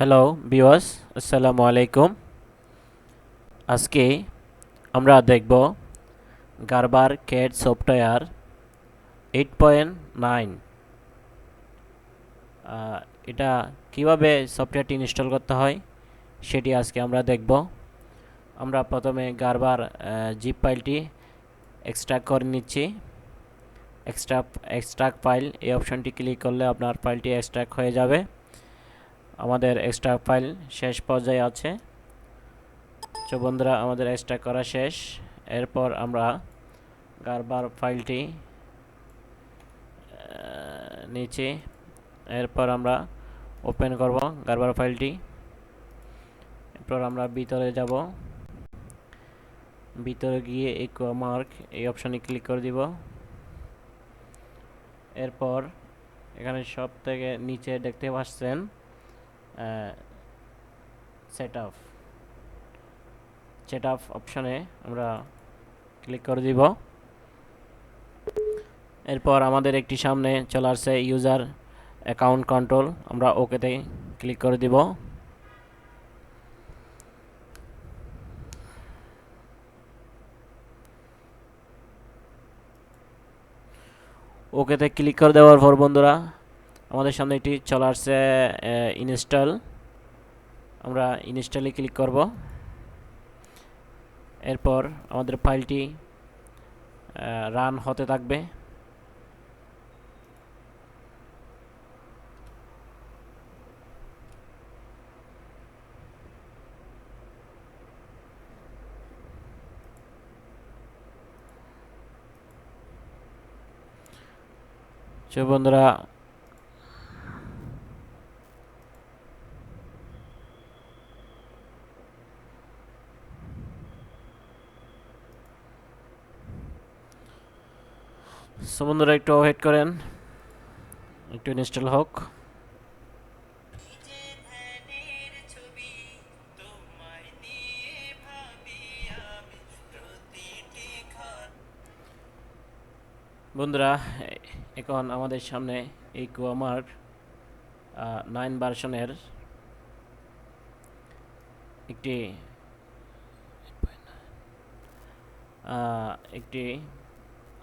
Hello viewers, আসসালামু আলাইকুম। আজকে আমরা দেখব গারবার ক্যাড সফটওয়্যার 8.9। এটা কিভাবে সফটওয়্যারটি ইনস্টল করতে হয় সেটি আজকে আমরা দেখব। আমরা প্রথমে গারবার জিপ ফাইলটি এক্সট্রাক্ট করে নিচ্ছি। এক্সট্রাক্ট ফাইল এই অপশনটি ক্লিক করলে আপনার ফাইলটি এক্সট্রাক্ট হয়ে যাবে। আমাদের এক্সট্রাক্ট ফাইল শেষ পর্যায়ে আছে। তো বন্ধুরা, আমাদের এক্সট্রাক্ট করা শেষ। এরপর আমরা গারবার ফাইলটি নিচে, এরপর আমরা ওপেন করব গারবার ফাইলটি। এরপর আমরা ভিতরে যাব, ভিতরে গিয়ে ইকুয়া মার্ক এই অপশানে ক্লিক করে দিব। এরপর এখানে সব থেকে নিচে দেখতে পাচ্ছেন সেট আপ অপশানে আমরা ক্লিক করে দিব। এরপর আমাদের একটি সামনে চলে আসছে ইউজার অ্যাকাউন্ট কন্ট্রোল, আমরা ওকেতে ক্লিক করে দিব। ওকেতে ক্লিক করে দেওয়ার পর বন্ধুরা আমাদের সামনে একটি চলে আসছে ইনস্টল, আমরা ইনস্টলে ক্লিক করব। এরপর আমাদের ফাইলটি রান হতে থাকবে। বন্ধুরা, বন্ধুরা একটু ওয়েট করেন, একটু ইনস্টল হোক। বন্ধুরা, এখন আমাদের সামনে এই কুয়ামার 9 ভার্সনের একটি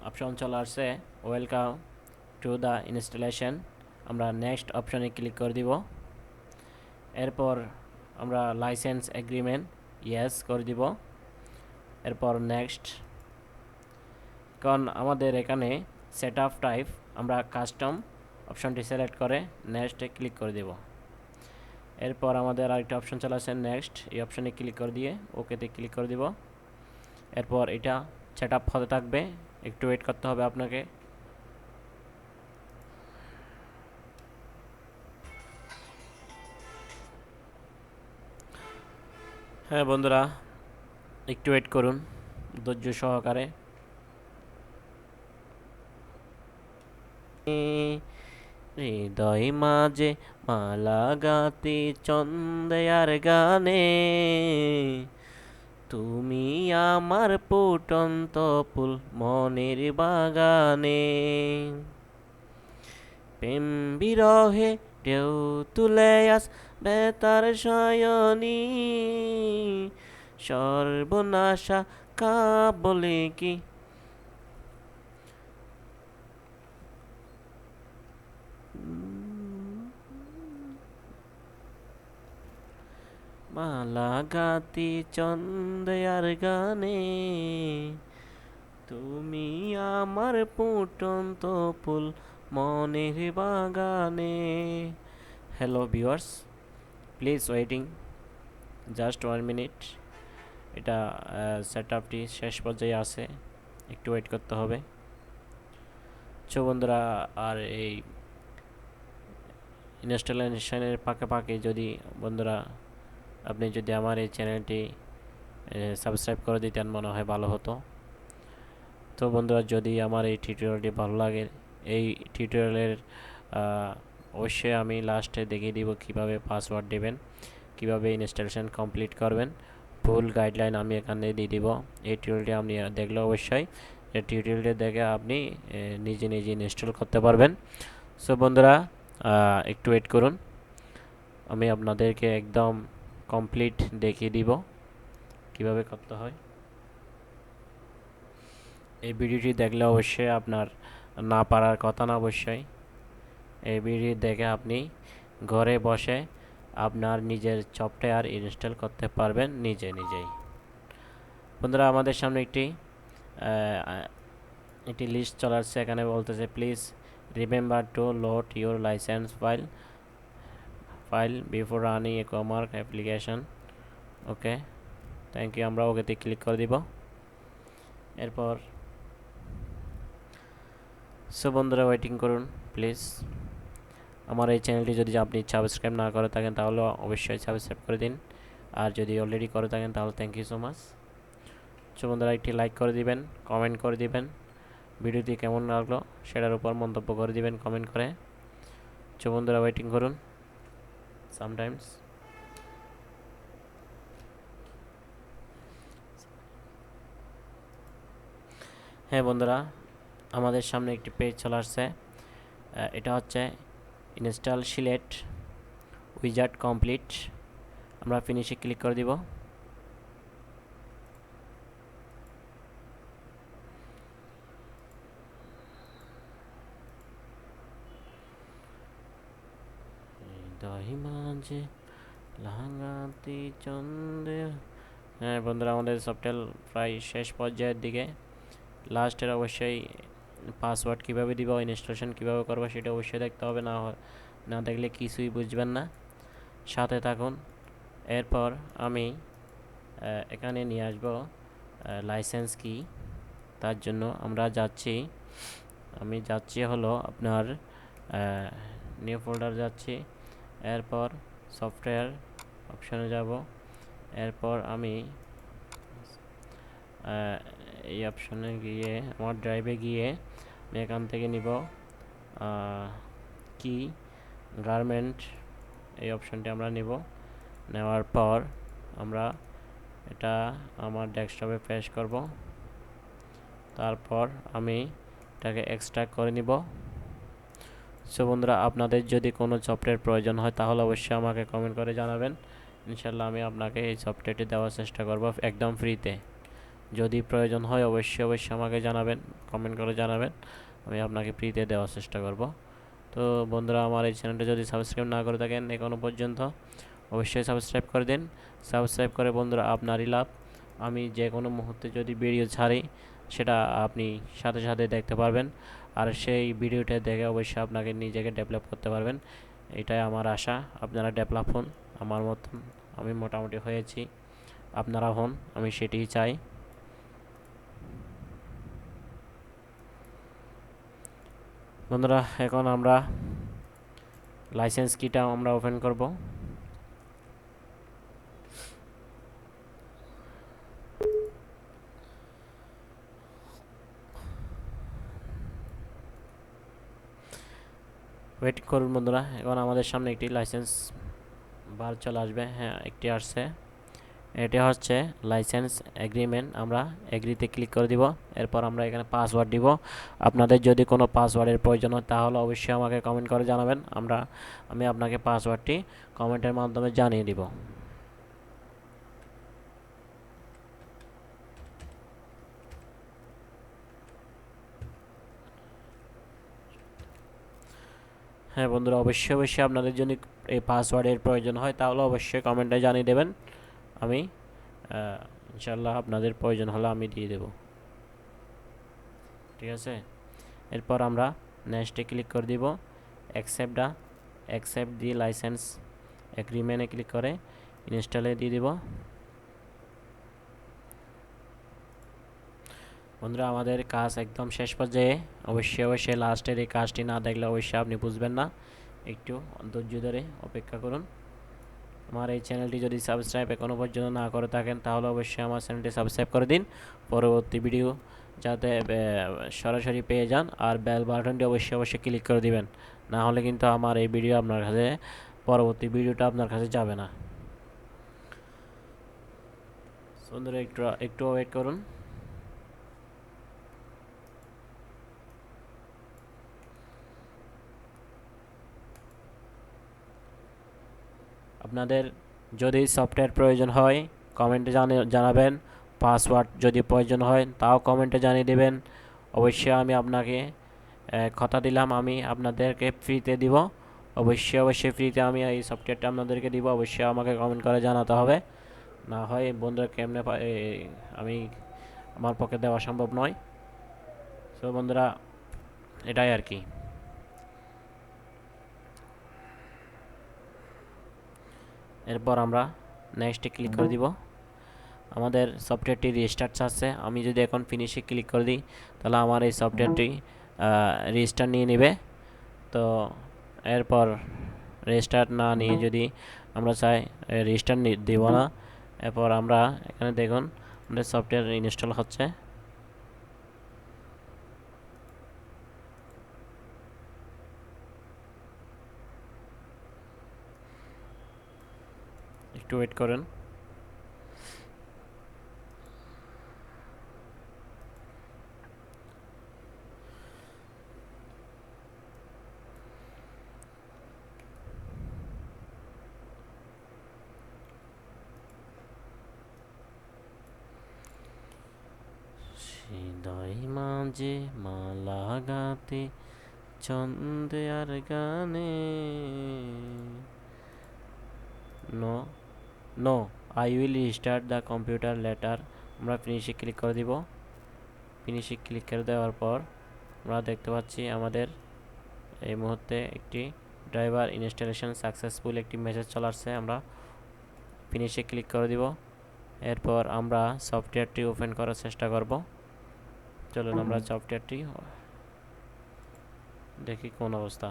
অপশন চলে আসছে, ওয়েলকাম টু দ্য ইনস্টলেশন। আমরা নেক্সট অপশনে ক্লিক করে দিব। এরপর আমরা লাইসেন্স এগ্রিমেন্ট ইয়েস করে দিব। এরপর নেক্সট। কারণ আমাদের এখানে সেট আপ টাইপ আমরা কাস্টম অপশনটি সিলেক্ট করে নেক্সটে ক্লিক করে দেব। এরপর আমাদের আরেকটা অপশন চলে আসে নেক্সট, এই অপশনে ক্লিক করে দিয়ে ওকেতে ক্লিক করে দিব। এরপর এটা সেট আপ হতে থাকবে, একটু ওয়েট করতে হবে আপনাকে। হ্যাঁ বন্ধুরা, একটু ওয়েট করুন ধৈর্য সহকারে। হৃদয় মাঝে মালা গাতে চন্দেয়ার গানে, তুমি আমার ফুটন্ত ফুল মনের বাগানে। প্রেম বিরহে ঢেউ তুলে আস বেতার শয়নি, সর্বনাশা কা বলে কি। মালা গাতি চন্দেয়ার গানে, তুমি আমার ফুটন্ত ফুল মনের বাগানে। Hello viewers, please waiting just 1 minute. এটা সেট আপটি শেষ পর্যায়ে আছে, একটু ওয়েট করতে হবে। বন্ধুরা, আর এই ইনস্টলেশনের পাকে পাকে যদি বন্ধুরা আপনি যদি আমার এই চ্যানেলটি সাবস্ক্রাইব করে দিতেন মনে হয় ভালো হতো। তো বন্ধুরা, যদি আমার এই টিউটোরিয়ালটি ভালো লাগে, এই টিউটোরিয়ালের অবশ্যই আমি লাস্টে দেখিয়ে দিব কিভাবে পাসওয়ার্ড দেবেন, কিভাবে ইনস্টলেশন কমপ্লিট করবেন। ফুল গাইডলাইন আমি এখানে দিয়ে দিব। এই টিউটোরিয়ালটি আপনি দেখলে অবশ্যই এই টিউটোরিয়ালটি দেখে আপনি নিজে ইনস্টল করতে পারবেন। বন্ধুরা, একটু ওয়েট করুন। আমি আপনাদেরকে একদম কমপ্লিট দেখিয়ে দিব কিভাবে করতে হয়। এই ভিডিওটি দেখলে অবশ্যই আপনার না পারার কথা না, অবশ্যই এই ভিডিও দেখে আপনি ঘরে বসে আপনার নিজের সফটওয়্যার ইনস্টল করতে পারবেন নিজেই। বন্ধুরা, আমাদের সামনে একটি লিস্ট চলে আসছে। এখানে বলতেছে please remember to load your licence file before running a comark application. Okay, thank you. আমরা ওকেতে ক্লিক করে দিব। এরপর বন্ধুরা ওয়েটিং করুন প্লিজ। আমার এই চ্যানেলটি যদি আপনি সাবস্ক্রাইব না করে থাকেন তাহলে অবশ্যই সাবস্ক্রাইব করে দিন, আর যদি অলরেডি করে থাকেন তাহলে থ্যাংক ইউ সো মাচ। বন্ধুরা, একটি লাইক করে দিবেন, কমেন্ট করে দিবেন, ভিডিওটি কেমন লাগলো সেটার উপর মন্তব্য করে দিবেন কমেন্ট করে। বন্ধুরা ওয়েটিং করুন সামটাইমস। হ্যাঁ বন্ধুরা, আমাদের সামনে একটি পেজ চলে আসছে। এটা হচ্ছে ইনস্টল সিলেক্ট উইজার্ড কমপ্লিট। আমরা ফিনিশে ক্লিক করে দিব। মাঝে লাগাতি চন্দ্রের। হ্যাঁ বন্ধুরা, আমাদের সফটওয়্যার প্রায় শেষ পর্যায়ের দিকে। লাস্টের অবশ্যই পাসওয়ার্ড কীভাবে দিব, ইনস্টলেশন কীভাবে করবো সেটা অবশ্যই দেখতে হবে, না দেখলে কিছুই বুঝবেন না। সাথে থাকুন। এরপর আমি এখানে নিয়ে আসবো লাইসেন্স কি। তার জন্য আমি যাচ্ছি হলো আপনার নিউ ফোল্ডার যাচ্ছি। এরপর সফটওয়্যার অপশানে যাব। এরপর আমি এই অপশানে গিয়ে আমার ড্রাইভে গিয়ে আমি এখান থেকে নিব কি গার্মেন্ট। এই অপশানটি আমরা নেব। নেওয়ার পর আমরা এটা আমার ডেস্কটপে পেস্ট করব। তারপর আমি এটাকে এক্সট্রাক্ট করে নিব। বন্ধুরা, আপনাদের যদি কোনো সফটওয়্যার প্রয়োজন হয় তাহলে অবশ্যই আমাকে কমেন্ট করে জানাবেন। ইনশাল্লাহ আমি আপনাকে এই সফটওয়্যারটি দেওয়ার চেষ্টা করব একদম ফ্রিতে। যদি প্রয়োজন হয় অবশ্যই আমাকে জানাবেন, কমেন্ট করে জানাবেন, আমি আপনাকে ফ্রিতে দেওয়ার চেষ্টা করব। তো বন্ধুরা, আমার এই চ্যানেলটা যদি সাবস্ক্রাইব না করে থাকেন এখনও পর্যন্ত অবশ্যই সাবস্ক্রাইব করে দিন। সাবস্ক্রাইব করে বন্ধুরা আপনারই লাভ। আমি যে কোনো মুহূর্তে যদি ভিডিও ছাড়ি সেটা আপনি সাথে সাথে দেখতে পারবেন, আর সেই ভিডিওটা দেখে অবশ্যই আপনাকে নিজেকে ডেভেলপ করতে পারবেন। এটাই আমার আশা, আপনারা ডেভেলপ হন আমার মতন। আমি মোটামুটি হয়েছি, আপনারা হন, আমি সেটিই চাই। বন্ধুরা, এখন আমরা লাইসেন্স কিটা আমরা ওপেন করব। ওয়েট করুন বন্ধুরা, এখন আমাদের সামনে একটি লাইসেন্স বার চলে আসবে। হ্যাঁ, একটি আসছে। এটা হচ্ছে লাইসেন্স এগ্রিমেন্ট। আমরা এগ্রিতে ক্লিক করে দিব। এরপর আমরা এখানে পাসওয়ার্ড দিব। আপনাদের যদি কোনো পাসওয়ার্ডের প্রয়োজন হয় তাহলে অবশ্যই আমাকে কমেন্ট করে জানাবেন। আমি আপনাকে পাসওয়ার্ডটি কমেন্টের মাধ্যমে জানিয়ে দিব। হ্যাঁ বন্ধুরা, অবশ্যই আপনাদের যদি এই পাসওয়ার্ডের প্রয়োজন হয় তাহলে অবশ্যই কমেন্টে জানিয়ে দেবেন। আমি ইনশাল্লাহ আপনাদের প্রয়োজন হলে আমি দিয়ে দেব। ঠিক আছে, এরপর আমরা নেক্সটে ক্লিক করে দিব। অ্যাকসেপ্ট দি লাইসেন্স এগ্রিমেন্টে ক্লিক করে ইনস্টলে দিয়ে দিব। বন্ধুরা, আমাদের কাজ একদম শেষ পর্যায়ে। অবশ্যই লাস্টের এই কাজটি না দেখলে অবশ্যই আপনি বুঝবেন না। একটু ধৈর্য ধরে অপেক্ষা করুন। আমার এই চ্যানেলটি যদি সাবস্ক্রাইব এখনও পর্যন্ত না করে থাকেন তাহলে অবশ্যই আমার চ্যানেলটি সাবস্ক্রাইব করে দিন, পরবর্তী ভিডিও যাতে সরাসরি পেয়ে যান। আর বেল বাটনটি অবশ্যই ক্লিক করে দিবেন, না হলে কিন্তু আমার এই ভিডিও আপনার কাছে, পরবর্তী ভিডিওটা আপনার কাছে যাবে না। বন্ধুরা, একটু ওয়েট করুন। আপনাদের যদি সফটওয়্যার প্রয়োজন হয় কমেন্টে জানাবেন, পাসওয়ার্ড যদি প্রয়োজন হয় তাও কমেন্টে জানিয়ে দেবেন। অবশ্যই আমি আপনাকে কথা দিলাম আমি আপনাদেরকে ফ্রিতে দিব। অবশ্যই ফ্রিতে আমি এই সফটওয়্যারটা আপনাদেরকে দিব। অবশ্যই আমাকে কমেন্ট করে জানাতে হবে, না হয় বন্ধুরা কেমনে আমি আমার পক্ষে দেওয়া সম্ভব নয়। সো বন্ধুরা এটাই আর কি। এরপর আমরা নেক্সটে ক্লিক করে দিব। আমাদের সফটওয়্যারটি রেজিস্টার চাচ্ছে, আমি যদি এখন ফিনিশে ক্লিক করে দিই তাহলে আমার এই সফটওয়্যারটি রেজিস্টার নিয়ে নেবে। তো এরপর রেজিস্টার না নিয়ে যদি আমরা চাই রেজিস্টার দেব না, এরপর আমরা এখানে দেখুন আমাদের সফটওয়্যার ইনস্টল হচ্ছে। একটু ওয়েট করেন। হৃদয় মাঝে মালা গাতে ছন্দে আর গানে। No no I will restart the computer later. আমরা ফিনিশে ক্লিক করে দিব। ফিনিশে ক্লিক করে দেওয়ার পর আমরা দেখতে পাচ্ছি আমাদের এই মুহূর্তে একটি ড্রাইভার ইনস্টলেশন সাকসেসফুল একটি মেসেজ চলে আসছে। আমরা ফিনিশে ক্লিক করে দিব। এরপর আমরা সফটওয়্যারটি ওপেন করার চেষ্টা করব। চলুন আমরা সফটওয়্যারটি দেখি কোন অবস্থা।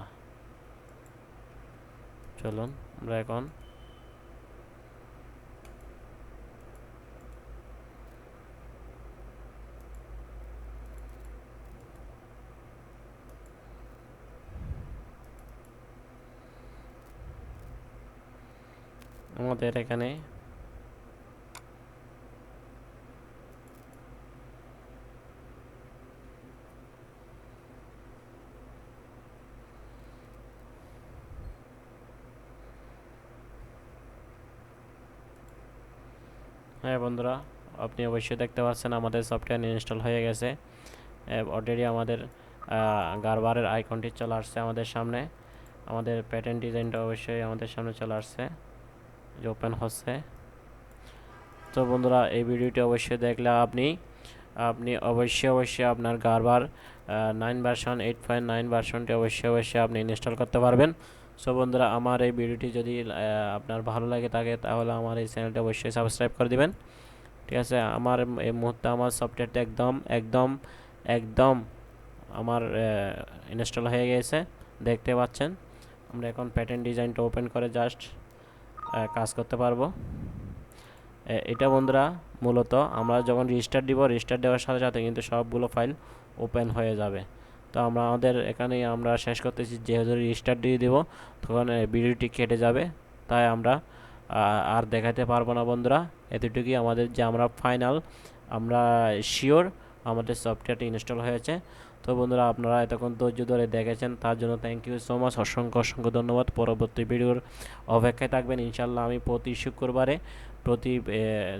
চলুন আমরা এখন আমাদের এখানে হ্যাঁ বন্ধুরা, আপনি অবশ্যই দেখতে পাচ্ছেন আমাদের সফটওয়্যার ইনস্টল হয়ে গেছে। অলরেডি আমাদের গারবারের আইকনটি চলে আসছে আমাদের সামনে। আমাদের প্যাটার্ন ডিজাইনটা অবশ্যই আমাদের সামনে চলে আসছে, যে ওপেন হচ্ছে। তো বন্ধুরা এই ভিডিওটি অবশ্যই দেখলে আপনি অবশ্যই আপনার গারবার 9 ভার্সন 8.9 ভার্সনটি অবশ্যই আপনি ইনস্টল করতে পারবেন। সো বন্ধুরা আমার এই ভিডিওটি যদি আপনার ভালো লাগে থাকে তাহলে আমার এই চ্যানেলটি অবশ্যই সাবস্ক্রাইব করে দিবেন। ঠিক আছে, আমার এই মুহূর্তে আমার সফটওয়্যারটা একদম একদম একদম আমার ইনস্টল হয়ে গেছে, দেখতে পাচ্ছেন। আমরা এখন প্যাটার্ন ডিজাইনটা ওপেন করে জাস্ট কাজ করতে পারবো। এটা বন্ধুরা মূলত আমরা যখন রেজিস্টার দিব, রেজিস্টার দেওয়ার সাথে সাথে কিন্তু সবগুলো ফাইল ওপেন হয়ে যাবে। তো আমাদের এখানেই আমরা শেষ করতেছি, যেহেতু রেজিস্টার দিয়ে দেবো তখন ভিডিওটি কেটে যাবে, তাই আমরা আর দেখাতে পারবো না বন্ধুরা। এতটুকুই আমাদের যে আমরা ফাইনাল, আমরা শিওর আমাদের সফটওয়্যারটি ইনস্টল হয়েছে। তো বন্ধুরা আপনারা এতক্ষণ ধৈর্য ধরে দেখেছেন তার জন্য থ্যাংক ইউ সো মাচ, অসংখ্য ধন্যবাদ। পরবর্তী ভিডিওর অপেক্ষায় থাকবেন ইনশাল্লাহ। আমি প্রতি শুক্রবারে, প্রতি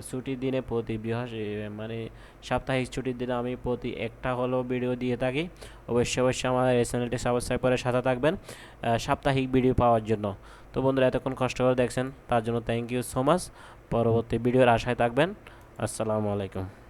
ছুটির দিনে, প্রতি মানে সাপ্তাহিক ছুটির দিনে আমি প্রতি একটা হলো ভিডিও দিয়ে থাকি। অবশ্যই আমাদের এই চ্যানেলটি সাবস্ক্রাইব করে সাথে থাকবেন সাপ্তাহিক ভিডিও পাওয়ার জন্য। তো বন্ধুরা এতক্ষণ কষ্ট করে দেখছেন তার জন্য থ্যাংক ইউ সো মাচ। পরবর্তী ভিডিওর আশায় থাকবেন। আসসালামু আলাইকুম।